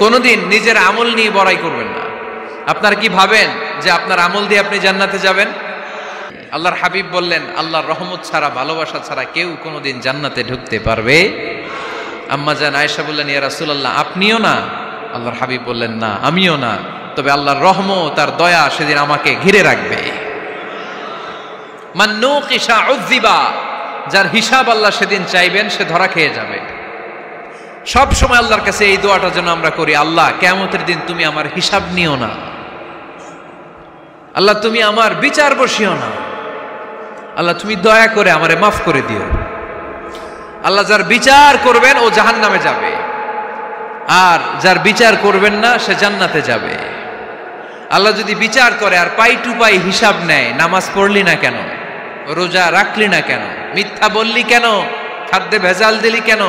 কোনোদিন নিজের আমল নিয়ে বড়াই করবেন না। আপনারা কি ভাবেন যে আপনার আমল দিয়ে আপনি জান্নাতে যাবেন? আল্লাহর হাবিব বললেন, আল্লাহর রহমত ছাড়া, ভালোবাসা ছাড়া কেউ কোনোদিন জান্নাতে ঢুকতে পারবে? আম্মা জান আয়েশা বললেন, ইয়া রাসূলুল্লাহ, আপনিও না? আল্লাহর হাবিব বললেন, না, আমিও না, তবে আল্লাহর রহমত আর দয়া সেদিন আমাকে ঘিরে রাখবে। মান নুকিশা উযিবা, যার হিসাব আল্লাহ সেদিন চাইবেন সে ধরা খেয়ে যাবে। সব সময় আল্লাহর কাছে এই দোয়াটা যেন আমরা করি, আল্লাহ কিয়ামতের দিন তুমি আমার হিসাব নিও না, আল্লাহ তুমি আমার বিচার বসিও না, আল্লাহ তুমি দয়া করে আমারে মাফ করে দিও। আল্লাহ যার বিচার করবেন ও জাহান্নামে যাবে, আর যার বিচার করবেন না সে জান্নাতে যাবে। আল্লাহ যদি বিচার করে আর পাই টু পাই হিসাব নেয়, নামাজ পড়লি না কেন, রোজা রাখলি না কেন, মিথ্যা বললি কেন, খাদ্যে ভেজাল দিলি কেন,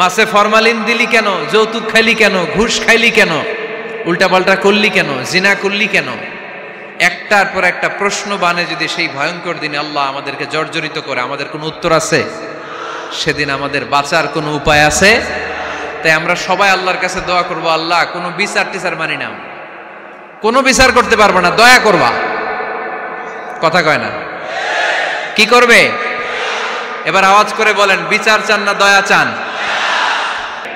মাছে ফরমালিন দিলি কেন, যৌতুক খাইলি কেন, ঘুষ খাইলি কেন, উল্টাপাল্টা করলি কেন, জিনা করলি কেন, একটার পর একটা প্রশ্ন বানে যদি সেই ভয়ঙ্কর দিনে আল্লাহ আমাদেরকে জর্জরিত করে, আমাদের কোনো উত্তর আছে? সেদিন আমাদের বাঁচার কোনো উপায় আছে? তাই আমরা সবাই আল্লাহর কাছে দোয়া করবো, আল্লাহ কোনো বিচার টিচার মানি না, কোনো বিচার করতে পারবো না, দয়া করবা। কথা কয় না? কি করবে? এবার আওয়াজ করে বলেন, বিচার চান না দয়া চান?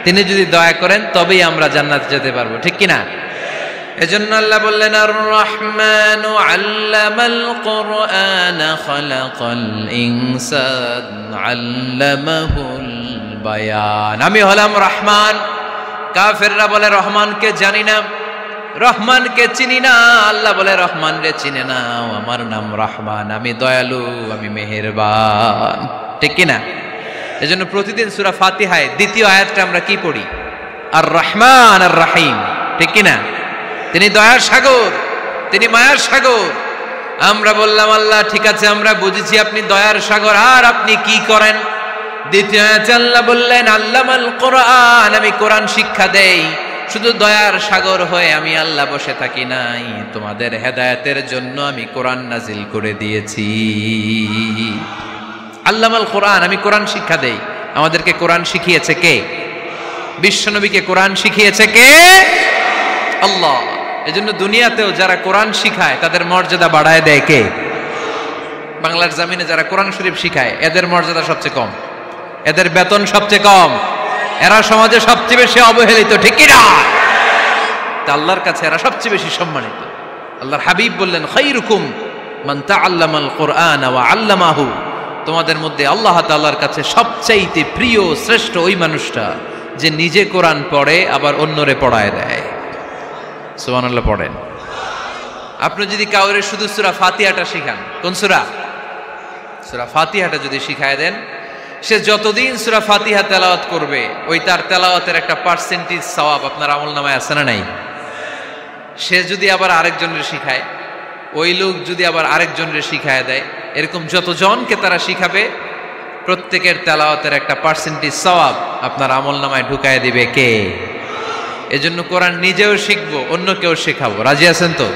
তিনি যদি দয়া করেন তবেই আমরা জান্নাতে যেতে পারবো, ঠিক কিনা? এজন্য আল্লাহ বললেন, আর রহমানু আল্লামাল কুরআন খালাকাল ইনসান আল্লামাহুল বায়ান। আমি হলাম রহমান। কাফেররা বলে রহমানকে জানি না, রহমানকে চিনি না। আল্লাহ বলে রহমান রে চিনে নাও, আমার নাম রহমান, আমি দয়ালু, আমি মেহেরবান, ঠিক কিনা? এজন্য প্রতিদিন সূরা ফাতিহায় দ্বিতীয় আয়াতটা আমরা কি পড়ি? আর রহমান আর রাহিম, ঠিক কিনা? তিনি দয়ার সাগর, তিনি মায়ার সাগর। আমরা বললাম, আল্লাহ ঠিক আছে, আমরা বুঝেছি আপনি দয়ার সাগর, আর আপনি কি করেন? দ্বিতীয় আয়াতে আল্লাহ বললেন, আল্লামাল কোরআন, আমি কোরআন শিক্ষা দেই। শুধু দয়ার সাগর হয়ে আমি আল্লাহ বসে থাকি নাই, তোমাদের হেদায়েতের জন্য আমি কোরআন নাজিল করে দিয়েছি। আল্লামাল কোরআন, আমি কোরআন শিক্ষা দেই। আমাদেরকে কোরআন শিখিয়েছে কে? বিশ্বনবীকে কোরআন শিখিয়েছে কে? আল্লাহ। এজন্য দুনিয়াতেও যারা কোরআন শিখায় তাদের মর্যাদা বাড়ায় দেয় কে? বাংলার জমিনে যারা কোরআন শরীফ শিখায় এদের মর্যাদা সবচেয়ে কম, এদের বেতন সবচেয়ে কম, এরা সমাজে সবচেয়ে বেশি অবহেলিত, ঠিক কি না? তা আল্লাহর কাছে এরা সবচেয়ে বেশি সম্মানিত। আল্লাহর হাবিব বললেন, খায়রুকুম মান তাআল্লামাল কুরআন ওয়া আল্লামাহু, তোমাদের মধ্যে আল্লাহ তাআলার কাছে সবচাইতে প্রিয় শ্রেষ্ঠ ওই মানুষটা যে নিজে কোরআন পড়ে আবার অন্যরে পড়ায় দেয়। সুবহানাল্লাহ পড়েন। আপনি যদি কাউরে শুধু সূরা ফাতিহাটা শিখান, কোন সূরা? সূরা ফাতিহাটা যদি শিখায় দেন, সে যতদিন সূরা ফাতিহা তেলাওয়াত করবে ওই তার তেলাওয়াতের একটা পার্সেন্টেজ সওয়াব আপনার আমলনামায় আছে না নাই? সে যদি আবার আরেকজনের শিখায়, ওই লোক যদি আবার আরেকজনের শিখায় দেয়, এরকম যতজনকে তারা শিখাবে প্রত্যেকের তেলাওয়াতের একটা পার্সেন্টেজ সওয়াব আপনার আমলনামায় ঢুকায় দিবে কে? এজন্য কোরআন নিজেও শিখবো, অন্যকেও শেখাবো। রাজি আছেন তো?